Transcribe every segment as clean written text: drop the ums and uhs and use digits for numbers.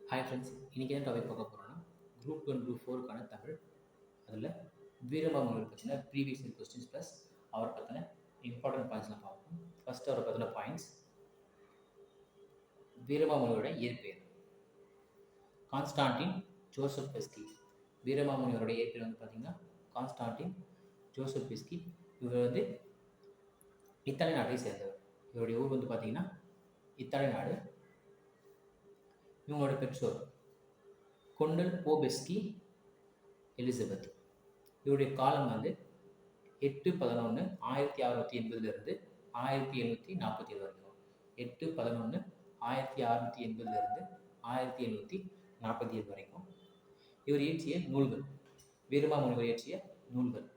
Hi friends, இன்றைக்கி என்ன topic பார்க்க போகிறோன்னா குரூப் 2 அண்ட் குரூப் 4க்கான தமிழ். அதில் வீரமாமுனிவர் பற்றின ப்ரீவியஸ் இயர் கொஸ்டின்ஸ் ப்ளஸ் அவரை பற்றின இம்பார்ட்டன்ட் பாயிண்ட்ஸ்லாம் பார்ப்போம். ஃபர்ஸ்ட் அவரை பற்றின பாயிண்ட்ஸ். வீரமாமுனிவரோட இயற்பெயர் கான்ஸ்டான்டின் ஜோசப் பெஸ்கி. வீரமாமுனிவரோட இயற்பெயர் வந்து பார்த்திங்கன்னா கான்ஸ்டான்டின் ஜோசப் பெஸ்கி. இவர் வந்து இத்தாலி நாட்டை சேர்ந்தவர். இவருடைய ஊர் வந்து பார்த்திங்கன்னா இத்தாலி நாடு. இவங்களோட பெற்றோர் கொண்டல் போபெஸ்கி எலிசபெத். இவருடைய காலம் வந்து 8/11/1680 1747 வரைக்கும். 8/11/1680 1747 வரைக்கும். இவர் இயற்றிய நூல்கள், வீரமாமுனிவர் இயற்றிய நூல்கள்: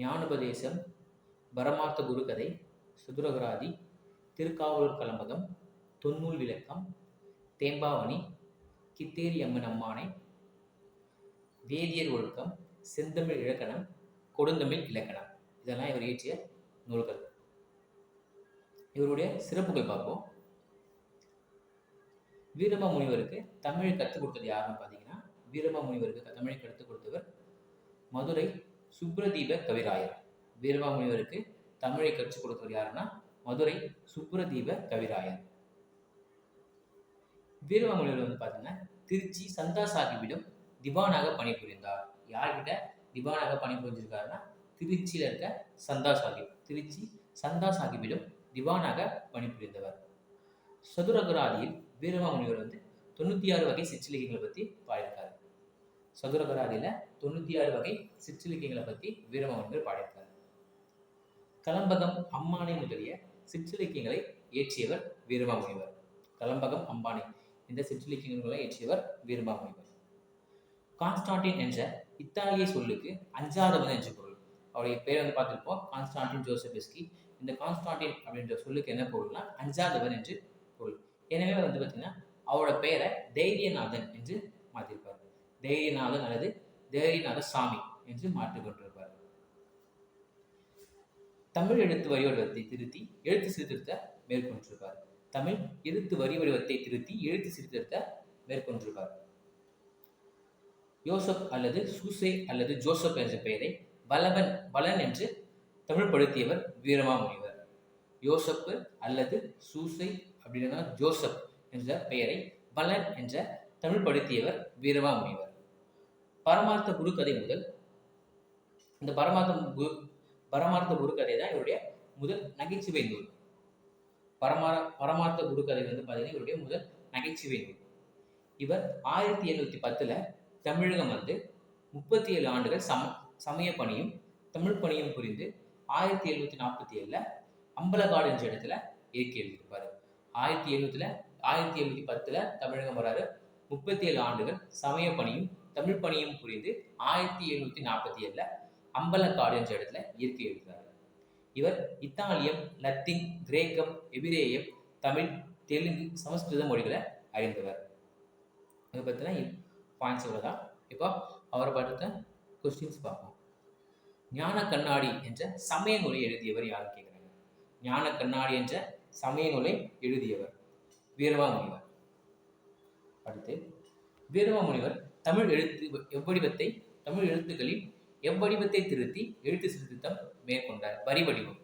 ஞானோபதேசம், பரமார்த்த குருகதை, சதுரகராதி, திருக்காவலூர் கலம்பகம், தொன்னூல் விளக்கம், தேம்பாவணி, கித்தேரி அம்மன் அம்மானை, வேதியர் ஒழுக்கம், செந்தமிழ் இலக்கணம், கொடுந்தமிழ் இலக்கணம். இதெல்லாம் இவர் இயற்றிய நூல்கள். இவருடைய சிறப்புகள் பார்ப்போம். வீரமாமுனிவருக்கு தமிழை கற்றுக் கொடுத்தது யாருன்னு பார்த்தீங்கன்னா, வீரமாமுனிவருக்கு தமிழை கற்றுக் கொடுத்தவர் மதுரை சுப்ரதீப கவிராயர். வீரமாமுனிவருக்கு தமிழை கற்றுக் கொடுத்தவர் யாருன்னா மதுரை சுப்ரதீப கவிராயர். வீரமாமுனிவர் வந்து பார்த்தீங்கன்னா திருச்சி சந்தா சாஹிப்பிடம் திவானாக பணிபுரிந்தார். யார்கிட்ட திவானாக பணிபுரிஞ்சிருக்காருன்னா திருச்சியில் இருக்க சந்தா சாஹிப். திருச்சி சந்தா சாஹிப்பிடம் திவானாக பணிபுரிந்தவர். சதுரகராதியில் வீரமாமுனிவர் வந்து 96 வகை சிற்றிலக்கியங்களை பற்றி பாடியிருக்காரு. சதுரகராதியில் 96 வகை சிற்றிலக்கியங்களை பற்றி வீரமாமுனிவர் பாடியிருக்காரு. கலம்பகம், அம்மானை முதலிய சிற்றிலக்கியங்களை இயற்றியவர் வீரமாமுனிவர். கலம்பகம், அம்பானை இந்த சிற்றிலக்கியங்களை இயற்றியவர் வீரமாமுனிவர். கான்ஸ்டான்டின் என்ற இத்தாலிய சொல்லுக்கு அஞ்சாதவன் என்ற பொருள். அவருடைய பேர் வந்து பார்த்துருப்போம், கான்ஸ்டான்டின் ஜோசப் பெஸ்கி. இந்த கான்ஸ்டான்டின் அப்படின்ற சொல்லுக்கு என்ன பொருள்னா அஞ்சாதவன் என்று பொருள். எனவே வந்து பார்த்தீங்கன்னா அவரோட பெயரை தைரியநாதன் என்று மாற்றிருப்பார். தைரியநாதன் அல்லது தைரியநாத சாமி என்று மாற்றிக்கொண்டிருப்பார். தமிழ் எழுத்து வரி வடிவத்தை திருத்தி எழுத்து சீர்திருத்த மேற்கொண்டிருப்பார். தமிழ் எழுத்து வரி வடிவத்தை திருத்தி எழுத்து சீர்திருத்த மேற்கொண்டிருப்பார். யோசப் அல்லது சூசே அல்லது ஜோசப் என்ற பெயரை பலன் என்று தமிழ்படுத்தியவர் வீரமாமுனிவர். யோசப் அல்லது சூசை அப்படின்னா ஜோசப் என்ற பெயரை பலன் என்ற தமிழ்படுத்தியவர் வீரமாமுனிவர். பரமார்த்த குருகதை முதல் இந்த பரமார்த்த குருகதை தான் இவருடைய முதல் நகைச்சுவை நூல். பரமார்த்த குருகதை வந்து பார்த்தீங்கன்னா இவருடைய முதல் நகைச்சுவை நூல். இவர் 1710 தமிழகம் வந்து 37 ஆண்டுகள் சமய பணியும் தமிழ் பணியும் புரிந்து 1747 அம்பலகாடு என்ற இடத்துல இயக்கி எழுதியிருப்பாரு. 1710 தமிழகம் வராரு. 37 ஆண்டுகள் சமய பணியும் தமிழ் பணியும் புரிந்து 1747 அம்பலக்காடு என்ற இடத்துல இயற்கை எழுதுகிறார். இவர் இத்தாலியம், லத்தீன், கிரேக்கம், எபிரேயம், தமிழ், தெலுங்கு, சமஸ்கிருத மொழிகளை அறிந்தவர். இதை பற்றின பாயிண்ட்ஸ் இவ்வளோதான். இப்போ அவரை படுத்த கொஸ்டின்ஸ் பார்ப்போம். ஞான கண்ணாடி என்ற சமய நூலை எழுதியவர் யாருன்னு கேட்குறாங்க. ஞான கண்ணாடி என்ற சமய நூலை எழுதியவர் வீரமாமுனிவர். அடுத்து, வீரமாமுனிவர் தமிழ் எழுத்துக்களில் எவ்வடிவத்தை திருத்தி எழுத்து சீர்திருத்தம் மேற்கொண்டார். வரி வடிவம்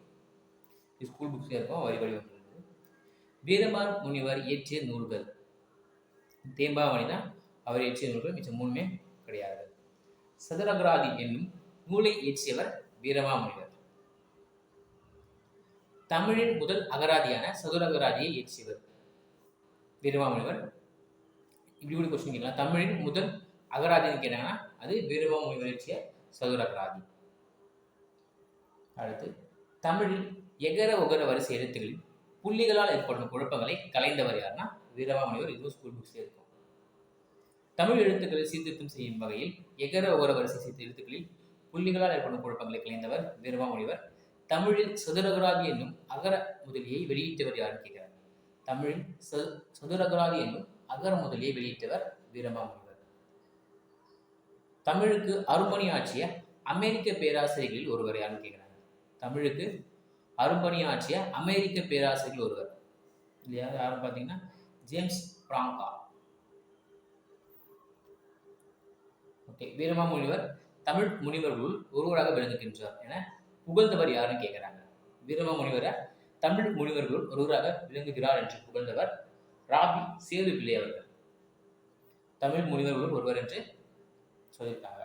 ஸ்கூல் புக்ஸ்ல இருக்கும். வரி வடிவம். வீரமாமுனிவர் இயற்றிய நூல்கள் தேம்பாவணி தான் அவர் இயற்றிய நூல்கள். மிச்சம் மூணுமே கிடையாது. சதுரகராதி என்னும் நூலை இயற்றியவர் வீரமாமுனிவர். தமிழின் முதல் அகராதியான சதுரகராதியை இயற்றியவர் வீரமாமுனிவர். இப்படி கூட கொஸ்டின் கேட்கலாம். தமிழின் முதல் அகராதின்னு கேட்டாங்கன்னா அது வீரமாமுனிவர் இயற்றிய சதுரகராதி. அடுத்து, தமிழில் எகர ஒகர வரிசை எழுத்துக்களில் புள்ளிகளால் ஏற்படும் குழப்பங்களை கலைந்தவர் யாருன்னா வீரமாமுனிவர். இதுவும் ஸ்கூல் புக்ஸ்ல இருக்கும். தமிழ் எழுத்துக்களை சீர்திருத்தம் செய்யும் வகையில் எகர ஒகர வரிசை எழுத்துக்களில் புள்ளிகளால் ஏற்படும் குழப்பங்களை கலைந்தவர் வீரமாமுனிவர். தமிழில் சதுரகராதி என்னும் அகர முதலியை வெளியிட்டவர் யாருன்னு கேட்கிறார். தமிழில் சதுரகராதி என்னும் அகர முதலியை வெளியிட்டவர் வீரமாமுனிவர். தமிழுக்கு அருமணி ஆற்றிய அமெரிக்க பேராசிரியர்களில் ஒருவர் யாருன்னு கேட்குறாங்க. தமிழுக்கு அரும்பணியாற்றிய அமெரிக்க பேராசிரியர்கள் ஒருவர். இல்லையா? யாரும் பார்த்தீங்கன்னா ஜேம்ஸ் பிராங்கா. ஓகே, வீரமாமுனிவர் தமிழ் முனிவர்களுள் ஒருவராக விளங்குகின்றார் என புகழ்ந்தவர் யாருன்னு கேட்கிறாங்க. வீரமாமுனிவரை தமிழ் முனிவர்களுள் ஒருவராக விளங்குகிறார் என்று புகழ்ந்தவர் ராபி சேது பிள்ளை அவர்கள். தமிழ் முனிவர்களுள் ஒருவர் என்று சொல்லியிருக்காங்க.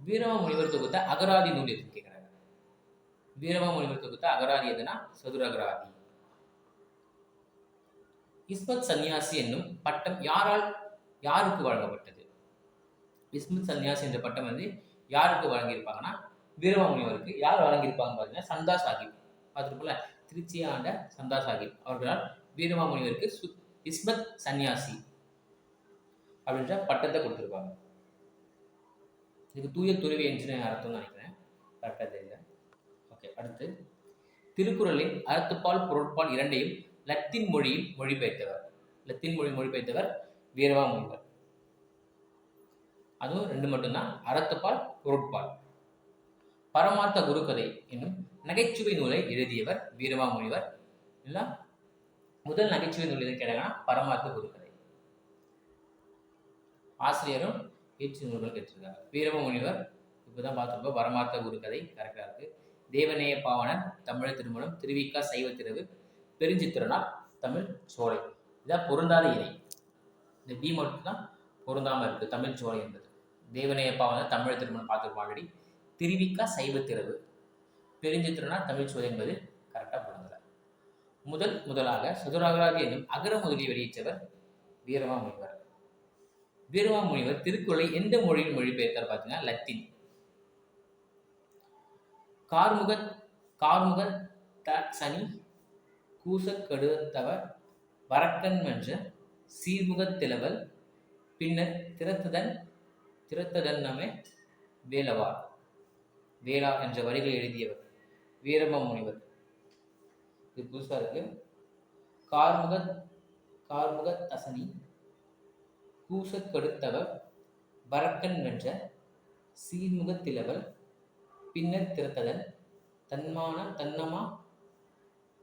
வீரமாமுனிவர் தொகுத்த அகராதி நூல் எதுன்னு கேட்கிறாங்க. வீரமாமுனிவர் தொகுத்த அகராதி எதுனா சதுரகராதி. இஸ்மத் சன்னியாசி என்னும் பட்டம் யாருக்கு வழங்கப்பட்டது? இஸ்மத் சன்னியாசி என்ற பட்டம் வந்து யாருக்கு வழங்கியிருப்பாங்கன்னா வீரமாமுனிவருக்கு. யார் வழங்கியிருப்பாங்கன்னு பார்த்தீங்கன்னா சந்தா சாஹிப். பார்த்துருப்போம்ல, திருச்சி ஆண்ட சந்தா சாஹிப் அவர்களால் வீரமாமுனிவருக்கு இஸ்மத் சன்னியாசி அப்படின்ற பட்டத்தை கொடுத்துருப்பாங்க. இதுக்கு தூய துறவி என்று அர்த்தம்னு நினைக்கிறேன், கரெக்டாக தெரியல. ஓகே, அடுத்து திருக்குறளின் அறத்துப்பால் பொருட்பால் இரண்டையும் லத்தீன் மொழியில் மொழிபெயர்த்தவர். லத்தீன் மொழி மொழிபெயர்த்தவர் வீரமாமுனிவர். அதுவும் 2 மட்டும்தான், அறத்துப்பால் பொருட்பால். பரமார்த்த குருகதை என்னும் நகைச்சுவை நூலை எழுதியவர் வீரமாமுனிவர். இல்லை, முதல் நகைச்சுவை நூல் எதுன்னு கேட்டாங்கன்னா பரமார்த்த குருகதை. ஆசிரியரும் ஏற்று நூல்கள் கேட்டிருக்காங்க. வீரமாமுனிவர் இப்போதான் பார்த்துருப்போம். பரமார்த்த குருகதை கரெக்டாக இருக்கு. தேவநேய பாவனர், தமிழ் திருமணம், திருவிக்கா சைவ திரவு, பெருஞ்சித்திரனார், தமிழ் சோலை. இதான் பொருந்தாத இணை. இந்த டி மட்டும் தான் பொருந்தாமல் இருக்கு, தமிழ் சோலை என்பது. தேவநேய பாவனர், தமிழ் திருமணம் பார்த்துருப்போம் ஆல்ரெடி. திருவிக்கா சைவ திரவு, பெருஞ்சித்திரனார், தமிழ் சோலை என்பது கரெக்டாக பொருந்தலை. முதலாக சதுரகராதி என்னும் அகர முதலியை வெளியிட்டவர் வீரமாமுனிவர். வீரமாமுனிவர் திருக்குறளை எந்த மொழியில் மொழிபெயர்த்தார் பார்த்தீங்கன்னா லத்தீன். கார்முக சனி கூசக்கடுத்தவர் வரக்கன் என்ற சீர்முகத்திலவல் பின்னர் திறத்ததன்னமே வேளா என்ற வரிகள் எழுதியவர் வீரமாமுனிவர். இது புதுசா இருக்கு. கார்முக தசனி கூசக்கடுத்தவர் வரக்கன் வென்ற சீர்முகத்திலவல் பின்னர் திறத்ததன் தன்னமா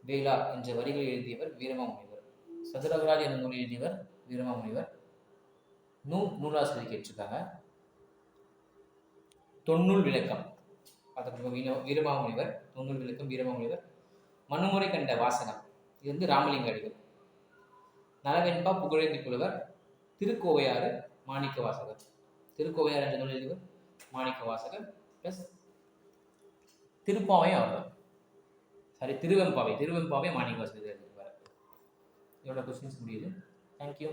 வேளா என்ற வரிகள் எழுதியவர் வீரமாமுனிவர். சதுரகராதி என்ற நூல் எழுதியவர் வீரமாமுனிவர். நூலாசிரியர் கேட்டிருக்காங்க. தொன்னூல் விளக்கம் வீரமாமுனிவர். தொன்னூல் விளக்கம் வீரமாமுனிவர். மனுமுறை கண்ட வாசகம், இது வந்து ராமலிங்க அடிகள். நலவெண்பா புகழேந்தி புலவர். திருக்கோவையாறு மாணிக்க வாசகர். திருக்கோவையாறு என்ற நூல் எழுதியவர் மாணிக்க வாசகர். பிளஸ் திருப்பாவை அவர்தான். திருவெம்பாவை மாணிக்க வாசகர் எழுதியிருப்பார். இதோட கொஸ்டின்ஸ் முடியுது. தேங்க்யூ.